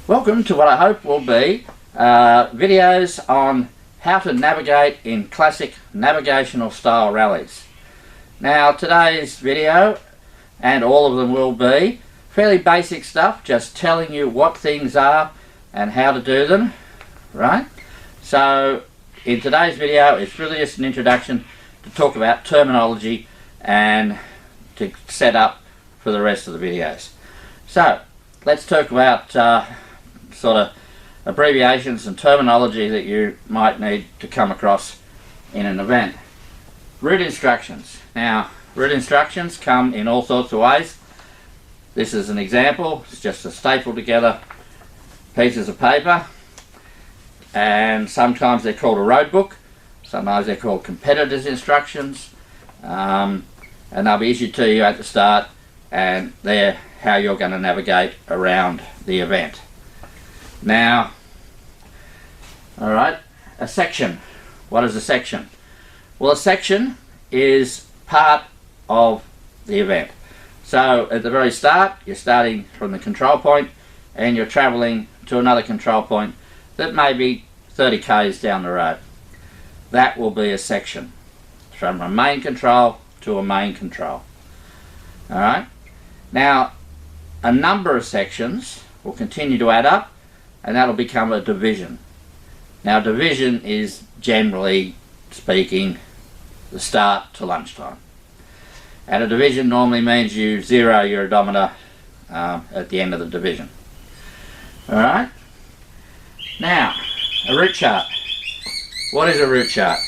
Welcome to what I hope will be videos on how to navigate in classic navigational style rallies. Now today's video, and all of them will be, fairly basic stuff, just telling you what things are and how to do them, right? So in today's video it's really just an introduction to talk about terminology and to set up for the rest of the videos. So let's talk about sort of abbreviations and terminology that you might need to come across in an event. Route instructions. Now, route instructions come in all sorts of ways. This is an example. It's just a staple together pieces of paper, and sometimes they're called a road book, sometimes they're called competitors' instructions, and they'll be issued to you at the start, and they're how you're going to navigate around the event. Now, alright, a section. What is a section? Well, a section is part of the event. So at the very start, you're starting from the control point and you're travelling to another control point that may be 30 k's down the road. That will be a section, from a main control to a main control. Alright, now a number of sections will continue to add up, and that'll become a division. Now, division is, generally speaking, the start to lunchtime. And a division normally means you zero your odometer at the end of the division. Alright? Now, a route chart. What is a route chart?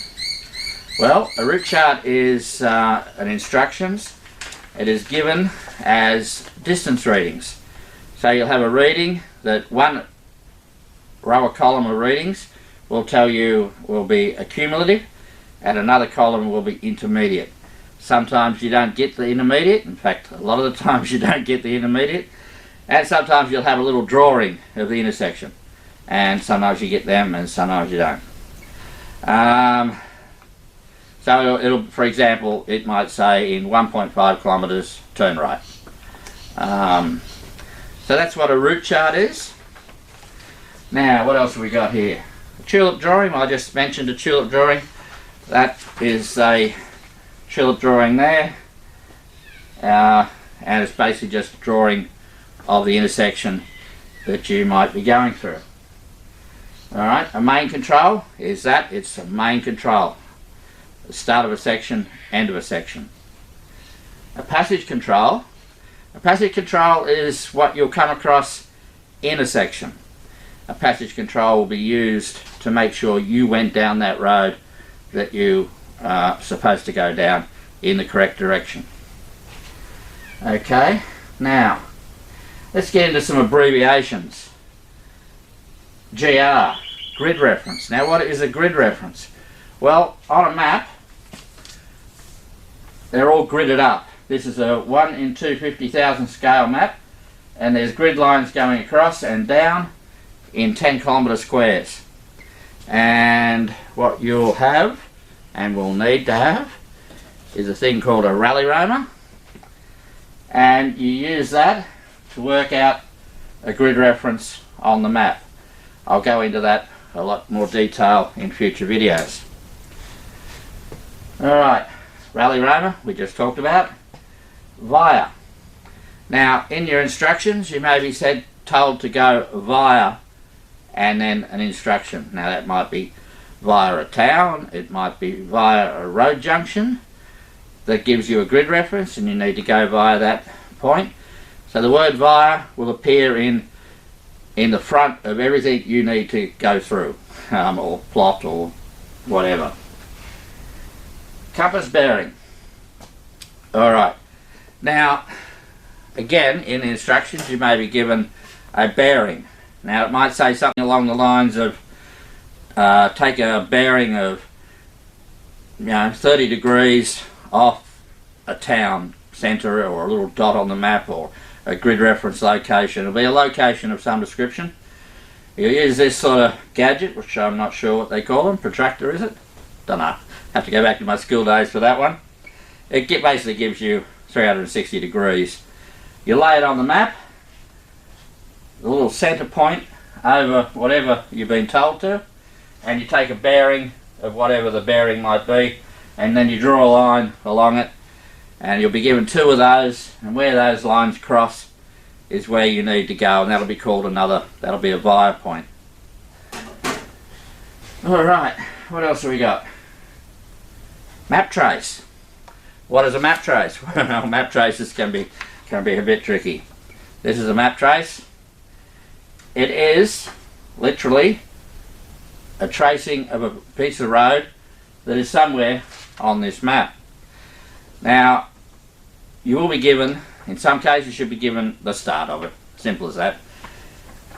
Well, a route chart is an instructions. It is given as distance readings. So you'll have a reading that one row or column of readings will tell you will be accumulative, and another column will be intermediate. Sometimes you don't get the intermediate, in fact a lot of the times you don't get the intermediate, and sometimes you'll have a little drawing of the intersection, and sometimes you get them and sometimes you don't. So it'll, for example, it might say in 1.5 kilometres turn right. So that's what a route chart is. Now, what else have we got here? A tulip drawing. I just mentioned a tulip drawing. That is a tulip drawing there, and it's basically just a drawing of the intersection that you might be going through. Alright, a main control is that. It's a main control. The start of a section, end of a section. A passage control. A passage control is what you'll come across in a section. A passage control will be used to make sure you went down that road that you are supposed to go down in the correct direction. Okay, now let's get into some abbreviations. GR, grid reference. Now, what is a grid reference? Well, on a map, they're all gridded up. This is a 1 in 250,000 scale map, and there's grid lines going across and down in 10 kilometre squares. And what you'll have, and will need to have, is a thing called a rally roamer, and you use that to work out a grid reference on the map. I'll go into that a lot more detail in future videos. Alright, rally roamer we just talked about. Via. Now, in your instructions you may be told to go via and then an instruction. Now, that might be via a town, it might be via a road junction that gives you a grid reference and you need to go via that point. So the word via will appear in the front of everything you need to go through, or plot or whatever. Compass bearing. Alright, now again in the instructions you may be given a bearing. Now it might say something along the lines of take a bearing of 30 degrees off a town centre or a little dot on the map or a grid reference location. It'll be a location of some description. You use this sort of gadget, which I'm not sure what they call them. Protractor, is it? Don't know. Have to go back to my school days for that one. It basically gives you 360 degrees. You lay it on the map, the little centre point over whatever you've been told to, and you take a bearing of whatever the bearing might be, and then you draw a line along it, and you'll be given 2 of those, and where those lines cross is where you need to go, and that'll be called that'll be a via point. Alright, what else have we got? Map trace. What is a map trace? Well, map traces can be a bit tricky. This is a map trace. It is literally a tracing of a piece of road that is somewhere on this map. Now, you will be given, in some cases you'll be given the start of it, simple as that.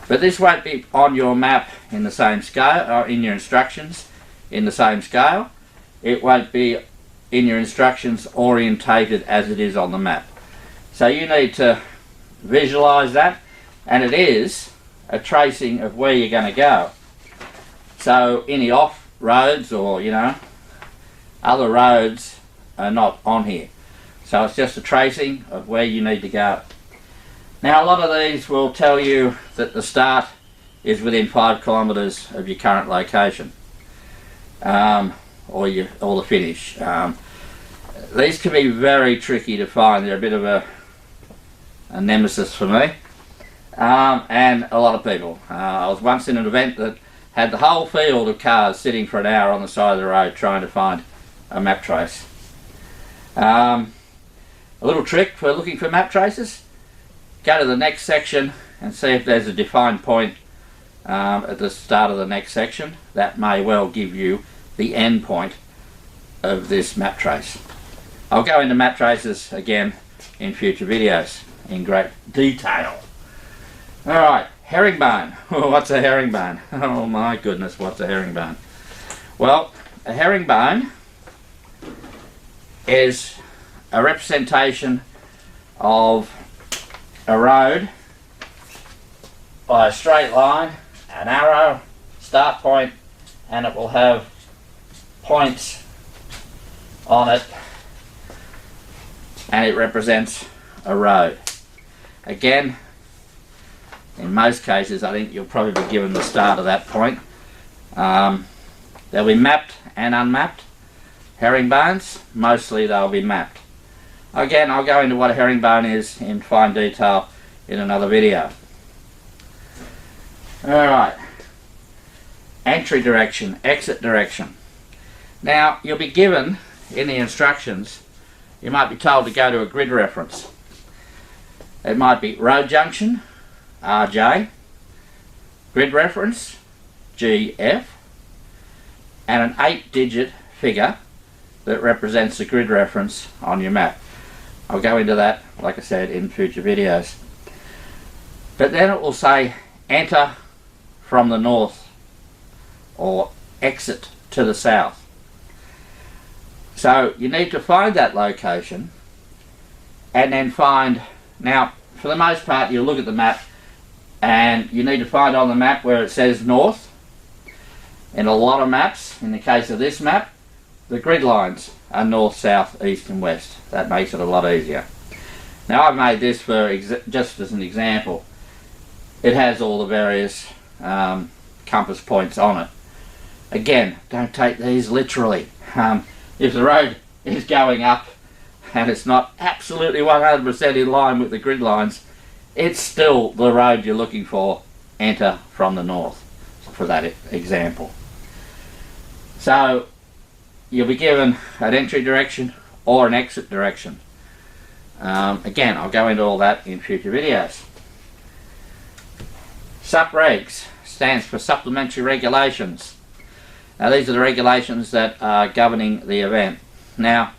But this won't be on your map in the same scale, or in your instructions in the same scale. It won't be in your instructions orientated as it is on the map. So you need to visualise that, and it is a tracing of where you're going to go. So any off roads or other roads are not on here. So it's just a tracing of where you need to go. Now a lot of these will tell you that the start is within 5 kilometres of your current location, or the finish. These can be very tricky to find. They're a bit of a nemesis for me, and a lot of people. I was once in an event that had the whole field of cars sitting for an hour on the side of the road trying to find a map trace. A little trick for looking for map traces: go to the next section and see if there's a defined point at the start of the next section. That may well give you the end point of this map trace. I'll go into map traces again in future videos in great detail. Alright, herringbone. What's a herringbone? Oh my goodness, what's a herringbone? Well, a herringbone is a representation of a road by a straight line, an arrow, start point, and it will have points on it, and it represents a road. Again, in most cases I think you'll probably be given the start of that point. They'll be mapped and unmapped. Herringbones, mostly they'll be mapped. Again, I'll go into what a herringbone is in fine detail in another video. Alright, entry direction, exit direction. Now you'll be given in the instructions, you might be told to go to a grid reference. It might be road junction, RJ, grid reference, GF, and an 8-digit figure that represents the grid reference on your map. I'll go into that, like I said, in future videos. But then it will say enter from the north or exit to the south. So you need to find that location and then find, now for the most part you'll look at the map and you need to find on the map where it says north. In a lot of maps, in the case of this map, the grid lines are north, south, east and west. That makes it a lot easier. Now I've made this for just as an example. It has all the various compass points on it. Again, don't take these literally. If the road is going up and it's not absolutely 100% in line with the grid lines, it's still the road you're looking for. Enter from the north, for that example. So you'll be given an entry direction or an exit direction. Again, I'll go into all that in future videos. SUPREGS stands for Supplementary Regulations. Now these are the regulations that are governing the event. Now,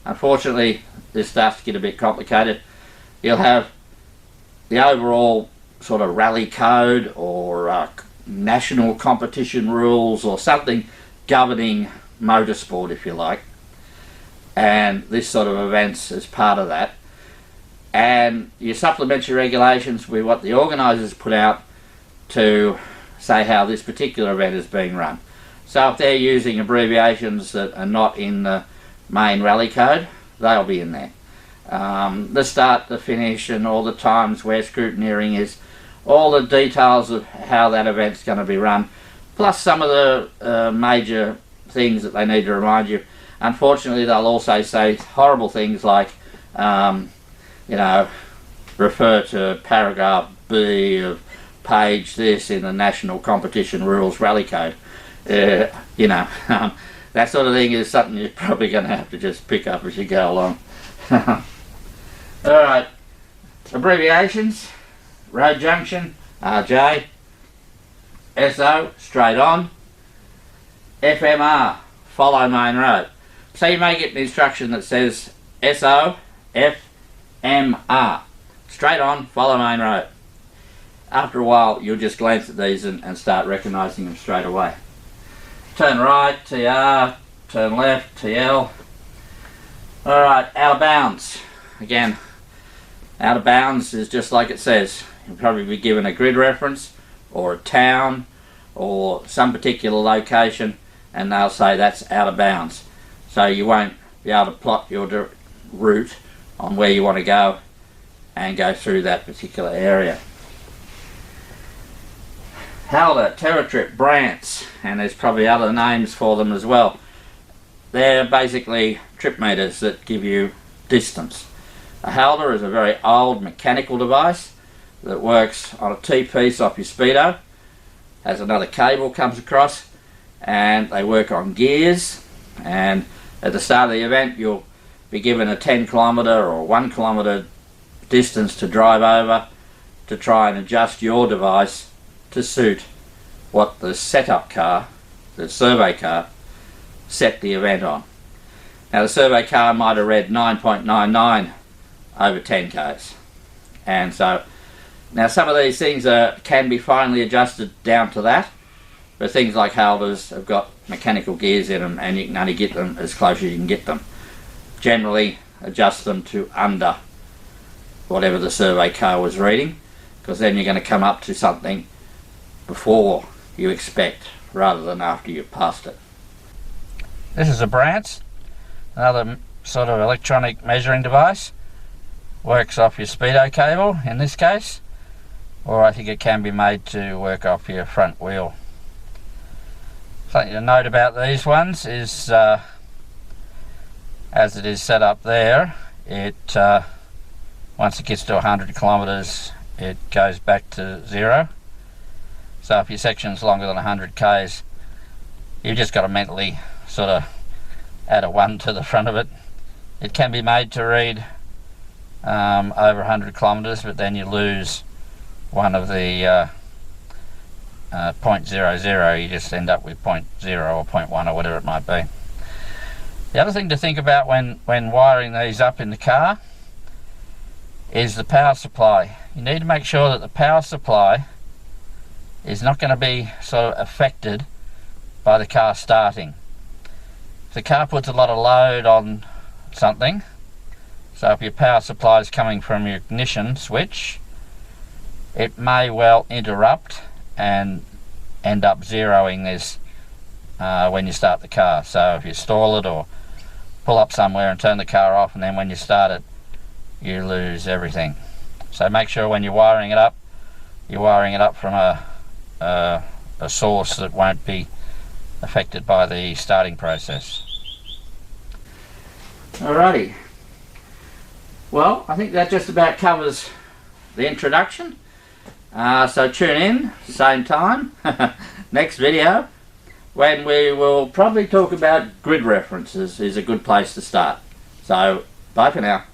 unfortunately, this starts to get a bit complicated. You'll have the overall sort of rally code or national competition rules or something governing motorsport, if you like, and this sort of events as part of that. And your supplementary regulations will be what the organisers put out to say how this particular event is being run. So if they're using abbreviations that are not in the main rally code, they'll be in there. The start, the finish, and all the times where scrutineering is, all the details of how that event's going to be run, plus some of the major things that they need to remind you. Unfortunately, they'll also say horrible things like, you know, refer to paragraph B of page this in the National Competition Rules Rally Code. You know, that sort of thing is something you're probably going to have to just pick up as you go along. Alright, abbreviations: road junction, RJ; SO, straight on; FMR, follow main road. So you may get an instruction that says SO, FMR, straight on, follow main road. After a while, you'll just glance at these and start recognising them straight away. Turn right, TR; turn left, TL. Alright, out of bounds. Again, out of bounds is just like it says. You'll probably be given a grid reference or a town or some particular location, and they'll say that's out of bounds. So you won't be able to plot your route on where you want to go and go through that particular area. Halder, TerraTrip, Brants, and there's probably other names for them as well. They're basically trip meters that give you distance. A Halder is a very old mechanical device that works on a T-piece off your speedo, has another cable comes across, and they work on gears. And at the start of the event, you'll be given a 10 kilometre or 1 kilometre distance to drive over to try and adjust your device to suit what the setup car, the survey car, set the event on. Now the survey car might have read 9.99 over 10 k's, and so now some of these things can be finely adjusted down to that, but things like Halders have got mechanical gears in them, and you can only get them as close as you can get them. Generally adjust them to under whatever the survey car was reading, because then you're going to come up to something before you expect rather than after you've passed it. This is a Brants, another sort of electronic measuring device. Works off your speedo cable in this case, or I think it can be made to work off your front wheel. Something to note about these ones is as it is set up there, it once it gets to 100 kilometres it goes back to 0. So if your section's longer than 100 k's, you've just got to mentally sort of add a 1 to the front of it. It can be made to read over 100 kilometres, but then you lose one of the 0.00. You just end up with 0.0 or 0.1 or whatever it might be. The other thing to think about when wiring these up in the car is the power supply. You need to make sure that the power supply is not going to be sort of affected by the car starting. If the car puts a lot of load on something, so if your power supply is coming from your ignition switch, it may well interrupt and end up zeroing this when you start the car. So if you stall it or pull up somewhere and turn the car off, and then when you start it you lose everything. So make sure when you're wiring it up, you're wiring it up from a source that won't be affected by the starting process. Alrighty, well, I think that just about covers the introduction. So tune in, same time, next video, when we will probably talk about grid references is a good place to start. So, bye for now.